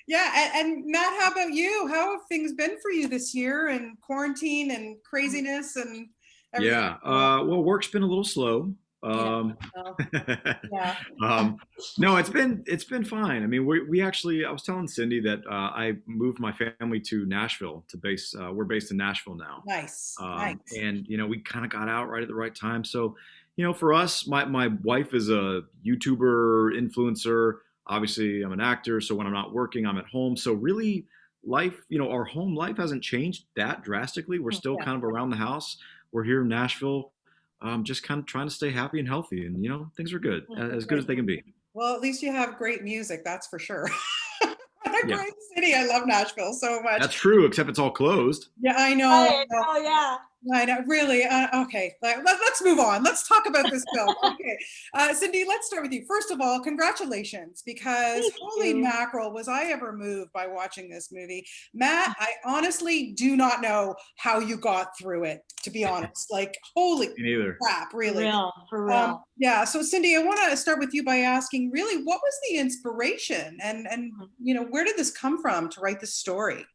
Yeah, and Matt, how about you? How have things been for you this year and quarantine and craziness and everything? Yeah. Well, work's been a little slow. Yeah. Um, Oh, yeah. um, no, it's been fine. I mean, we actually I was telling Cindy that I moved my family to Nashville to base. We're based in Nashville now, Nice. Nice. and we kind of got out right at the right time. So, for us, my wife is a YouTuber influencer. Obviously, I'm an actor, so when I'm not working, I'm at home. So really, life, our home life hasn't changed that drastically. We're still Yeah. kind of around the house. We're here in Nashville, just kind of trying to stay happy and healthy, and things are good, as good Great. as they can be. Well, at least you have great music, that's for sure. What a Yeah, great city. I love Nashville so much. that's true. Except it's all closed. Yeah, I know. Right. Oh yeah. I know, really. Okay, let's move on. Let's talk about this film. Okay, Cindy, let's start with you. First of all, congratulations, because Thank holy you. mackerel, was I ever moved by watching this movie. Matt, I honestly do not know how you got through it, to be honest. Like, holy Me neither. crap, For really. real. For real. Yeah, so Cindy, I want to start with you by asking, really, what was the inspiration, and where did this come from to write this story?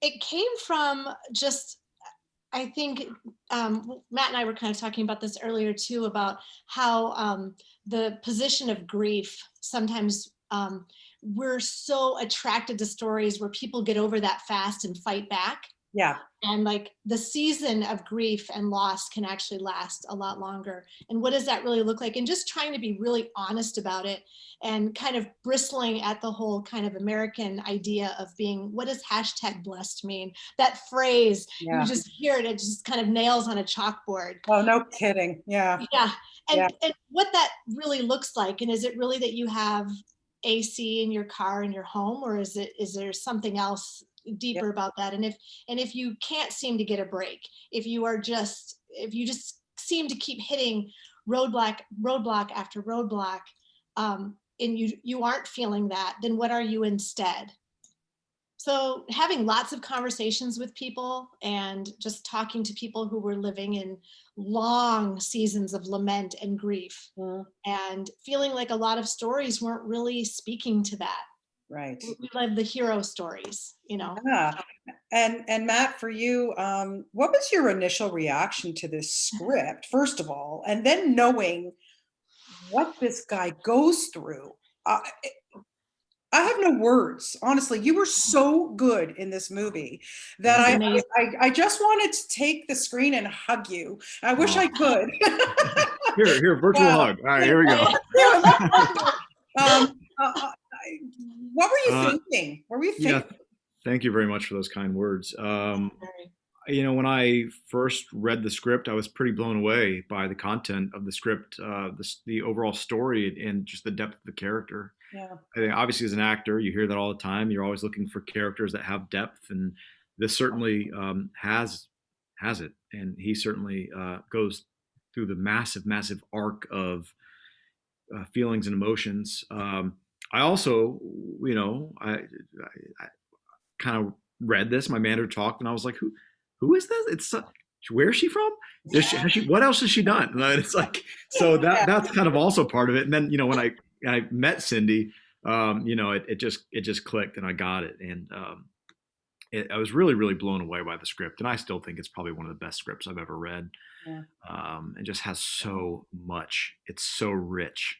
It came from just, I think Matt and I were kind of talking about this earlier too, about how the position of grief sometimes we're so attracted to stories where people get over that fast and fight back. Yeah, And like the season of grief and loss can actually last a lot longer. And what does that really look like? And just trying to be really honest about it and kind of bristling at the whole kind of American idea of being, what does hashtag blessed mean? That phrase, you yeah. just hear it, it just kind of nails on a chalkboard. Oh, no kidding. Yeah, Yeah. yeah. And what that really looks like, and is it really that you have AC in your car in your home, or is there something else Yeah. deeper about that? And if you can't seem to get a break, if you just seem to keep hitting roadblock after roadblock, and you aren't feeling that, then what are you instead? So having lots of conversations with people and just talking to people who were living in long seasons of lament and grief, Mm, and feeling like a lot of stories weren't really speaking to that. right. We love the hero stories. Yeah. And Matt, for you, what was your initial reaction to this script, first of all, and then knowing what this guy goes through? Uh, I have no words, honestly. You were so good in this movie that Thank He's you. amazing. I just wanted to take the screen and hug you. I wish Oh, I could. here, virtual Wow. hug. All right, here we go. Yeah, what were you uh, thinking? What were you yeah, thinking? thank you very much for those kind words. Very. When I first read the script, I was pretty blown away by the content of the script, the overall story, and just the depth of the character. Yeah. I think obviously as an actor, you hear that all the time. You're always looking for characters that have depth, and this certainly has it. And he certainly goes through the massive arc of feelings and emotions. I also, I kind of read this. My manager talked, and I was like, who is this? Where is she from? What else has she done? And it's like, so Yeah. that's kind of also part of it. And then when I met Cindy, it just clicked, and I got it. And I was really really blown away by the script, and I still think it's probably one of the best scripts I've ever read. Yeah. It just has so much. It's so rich.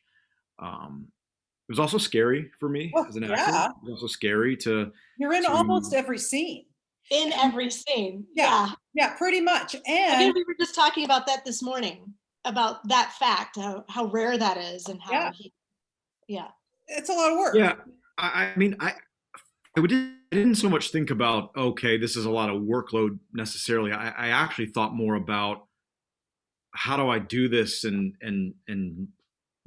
It was also scary for me Well, as an actor. yeah. It was also scary You're in almost to every scene. In every scene. Yeah. Yeah. Yeah, pretty much. Again, And we were just talking about that this morning, about that fact, how rare that is, and yeah, yeah. it's a lot of work. yeah. I mean, I didn't so much think about, okay, this is a lot of workload necessarily. I actually thought more about, how do I do this and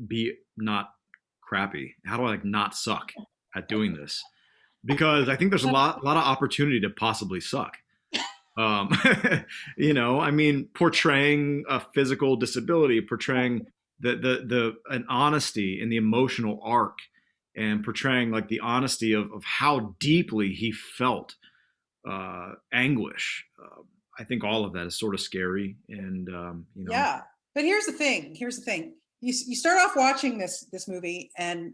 be not crappy? How do I, like, not suck at doing this? Because I think there's a lot of opportunity to possibly suck. Um, I mean, portraying a physical disability, portraying the an honesty in the emotional arc, and portraying like the honesty of how deeply he felt anguish. I think all of that is sort of scary, and Yeah. But here's the thing. Here's the thing. You start off watching this movie, and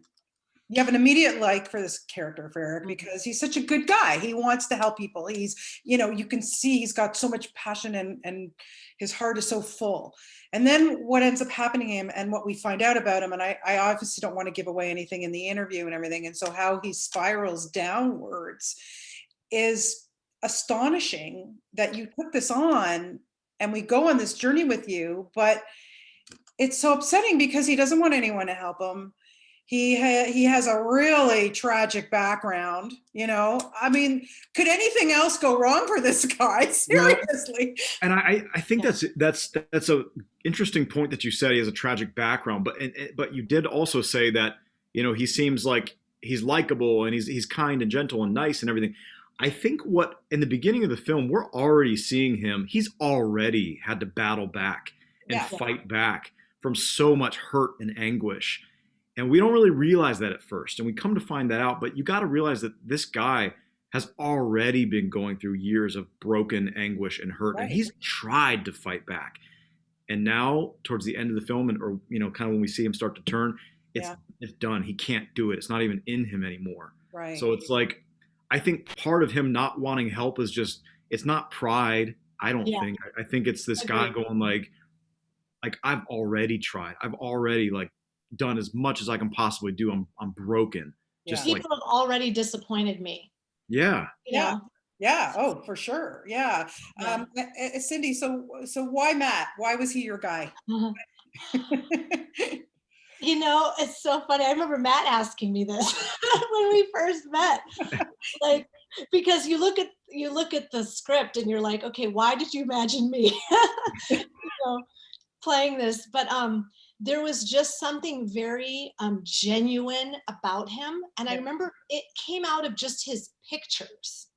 You have an immediate like for this character for Eric because he's such a good guy. He wants to help people. He's, you know, you can see he's got so much passion and his heart is so full. And then what ends up happening to him and what we find out about him, and I obviously don't want to give away anything in the interview and everything, and so how he spirals downwards is astonishing that you took this on and we go on this journey with you, but it's so upsetting because he doesn't want anyone to help him. He has a really tragic background, you know. I mean, could anything else go wrong for this guy? Seriously. Well, and I think that's a interesting point that you said he has a tragic background, but you did also say that, you know, he seems like he's likable and he's kind and gentle and nice and everything. I think what in the beginning of the film we're already seeing him. He's already had to battle back and fight back from so much hurt and anguish. And we don't really realize that at first. And we come to find that out. But you got to realize that this guy has already been going through years of broken anguish and hurt. Right. And he's tried to fight back. And now towards the end of the film, or, you know, kind of when we see him start to turn, it's done. He can't do it. It's not even in him anymore. Right. So it's like, I think part of him not wanting help is just, it's not pride. I don't think. I think it's this guy going like I've already tried. I've already like done as much as I can possibly do. I'm broken. Just People have already disappointed me. Yeah. Yeah. Yeah. Oh, for sure. Yeah. Cindy, so why Matt? Why was he your guy? You know, it's so funny. I remember Matt asking me this when we first met. Like, because you look at the script and you're like, okay, why did you imagine me you know, playing this? But there was just something very genuine about him. And I remember it came out of just his pictures.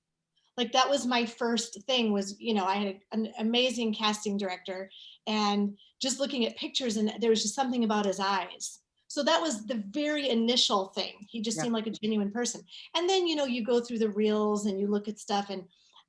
Like that was my first thing was, you know, I had an amazing casting director and just looking at pictures and there was just something about his eyes. So that was the very initial thing. He just seemed like a genuine person. And then, you know, you go through the reels and you look at stuff and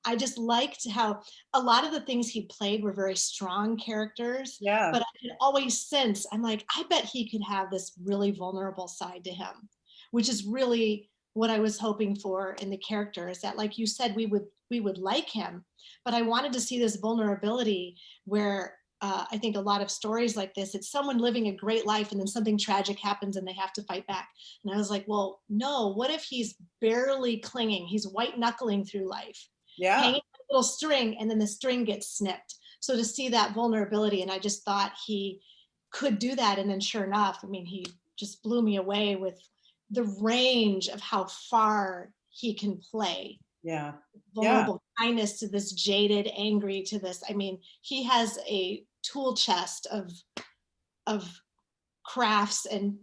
I just liked how a lot of the things he played were very strong characters. Yeah. But I could always sense, I'm like, I bet he could have this really vulnerable side to him, which is really what I was hoping for in the character is that, like you said, we would like him, but I wanted to see this vulnerability where I think a lot of stories like this, it's someone living a great life and then something tragic happens and they have to fight back. And I was like, well, no, what if he's barely clinging? He's white knuckling through life. Hanging a little string and then the string gets snipped. So to see that vulnerability, and I just thought he could do that. And then sure enough, I mean, he just blew me away with the range of how far he can play. Yeah. Vulnerable kindness to this jaded, angry to this. I mean, he has a tool chest of crafts and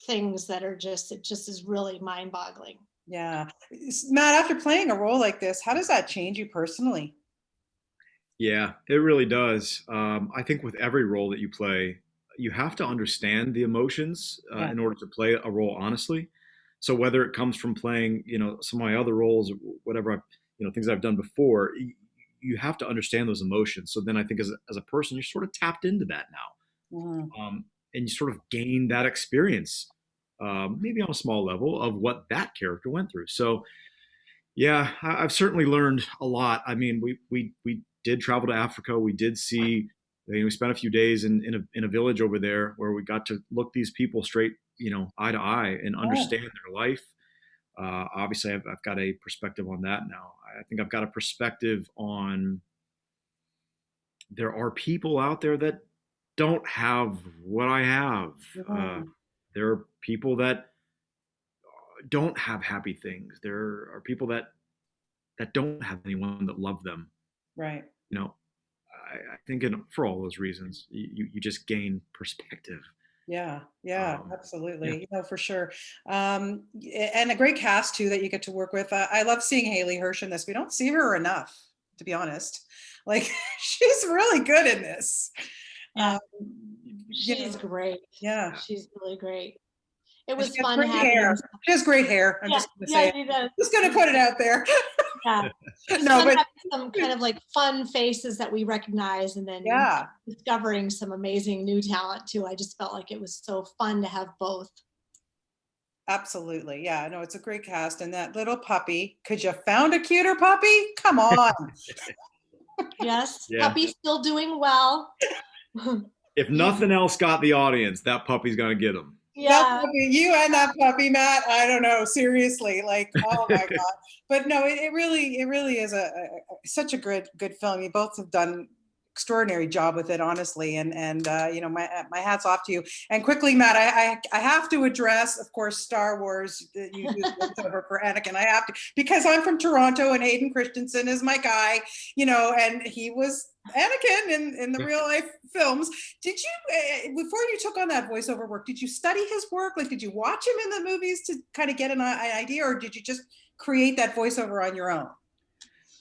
things that are just, it just is really mind boggling. Yeah. Matt, after playing a role like this, how does that change you personally? Yeah, it really does. I think with every role that you play, you have to understand the emotions in order to play a role honestly. So whether it comes from playing, you know, some of my other roles, or whatever, things I've done before, you have to understand those emotions. So then I think as a person, you're sort of tapped into that now, and you sort of gain that experience, maybe on a small level of what that character went through. So yeah, I've certainly learned a lot. I mean, we did travel to Africa. We did see. We spent a few days in a village over there where we got to look these people straight, eye to eye and understand their life. Obviously, I've got a perspective on that now. I think I've got a perspective on there are people out there that don't have what I have. There are people that don't have happy things. There are people that don't have anyone that love them. Right. I think for all those reasons, you just gain perspective. Yeah, absolutely. For sure. And a great cast too that you get to work with. I love seeing Haley Hirsch in this. We don't see her enough, to be honest. Like she's really good in this. She's great. Yeah, she's really great. It was fun having hair. She has great hair. I'm just gonna say. She does. Just gonna put it out there. Yeah. No, but some kind of like fun faces that we recognize, and then discovering some amazing new talent too. I just felt like it was so fun to have both. Absolutely. Yeah, no, it's a great cast. And that little puppy, could you found a cuter puppy? Come on. Yes, Yeah. puppy's still doing well. If nothing else got the audience, that puppy's gonna get them. That Yeah. puppy, you and that puppy, Matt. I don't know, seriously, like, oh my God. But no, it really is such a good film. You both have done extraordinary job with it, honestly. And you know, my hat's off to you. And quickly, Matt, I have to address, of course, Star Wars. You do the voiceover for Anakin. I have to, because I'm from Toronto and Hayden Christensen is my guy. You know, and he was Anakin in the real life films. Did you, before you took on that voiceover work, did you study his work? Like, did you watch him in the movies to kind of get an idea, or did you just create that voiceover on your own?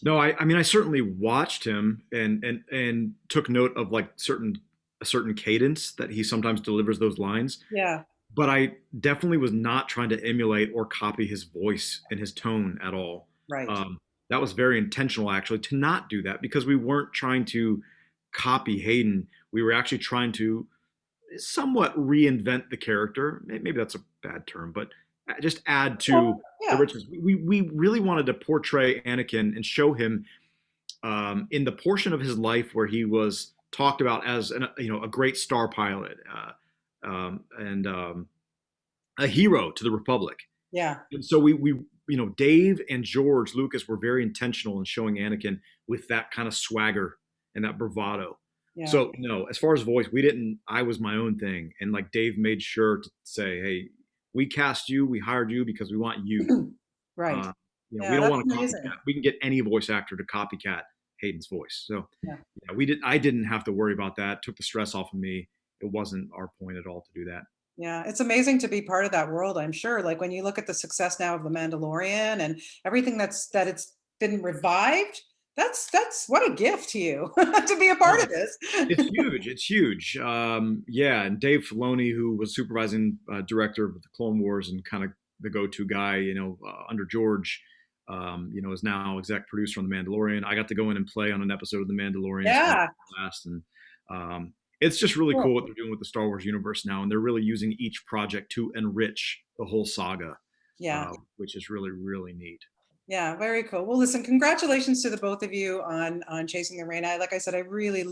No, I mean, I certainly watched him and took note of like a certain cadence that he sometimes delivers those lines. Yeah, But I definitely was not trying to emulate or copy his voice and his tone at all. right. That was very intentional, actually, to not do that because we weren't trying to copy Hayden. We were actually trying to somewhat reinvent the character. Maybe that's a bad term, but just add to Well, the yeah, richness. We really wanted to portray Anakin and show him in the portion of his life where he was talked about as a great star pilot and a hero to the Republic. yeah, And so we Dave and George Lucas were very intentional in showing Anakin with that kind of swagger and that bravado. yeah. So no, as far as voice, we didn't. I was my own thing, and like Dave made sure to say, "Hey, we cast you, we hired you because we want you. Right. We Yeah, don't that's want to amazing. copycat. We can get any voice actor to copycat Hayden's voice." So Yeah. yeah, we did. I didn't have to worry about that. Took the stress off of me. It wasn't our point at all to do that. Yeah, it's amazing to be part of that world, I'm sure. Like when you look at the success now of The Mandalorian and everything that it's been revived, that's what a gift to you to be a part of Oh, this. it's huge. It's huge. Yeah, and Dave Filoni, who was supervising director of the Clone Wars and kind of the go-to guy, under George, is now exec producer on The Mandalorian. I got to go in and play on an episode of The Mandalorian, so that Yeah, was last, and it's just really cool. cool what they're doing with the Star Wars universe now, and they're really using each project to enrich the whole saga, Yeah. which is really really neat. Yeah, very cool. Well, listen, congratulations to the both of you on Chasing the Rain. Like I said, I really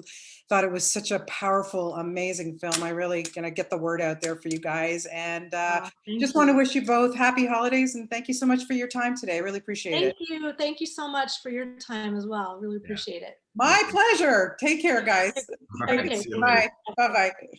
thought it was such a powerful, amazing film. I really gonna get the word out there for you guys, and Thank just want to you. wish you both happy holidays and thank you so much for your time today. I really appreciate it. Thank you. Thank you so much for your time as well. Really Yeah. appreciate it. My pleasure. Take care, guys. All right. Okay. See you later. Bye. Bye. Bye.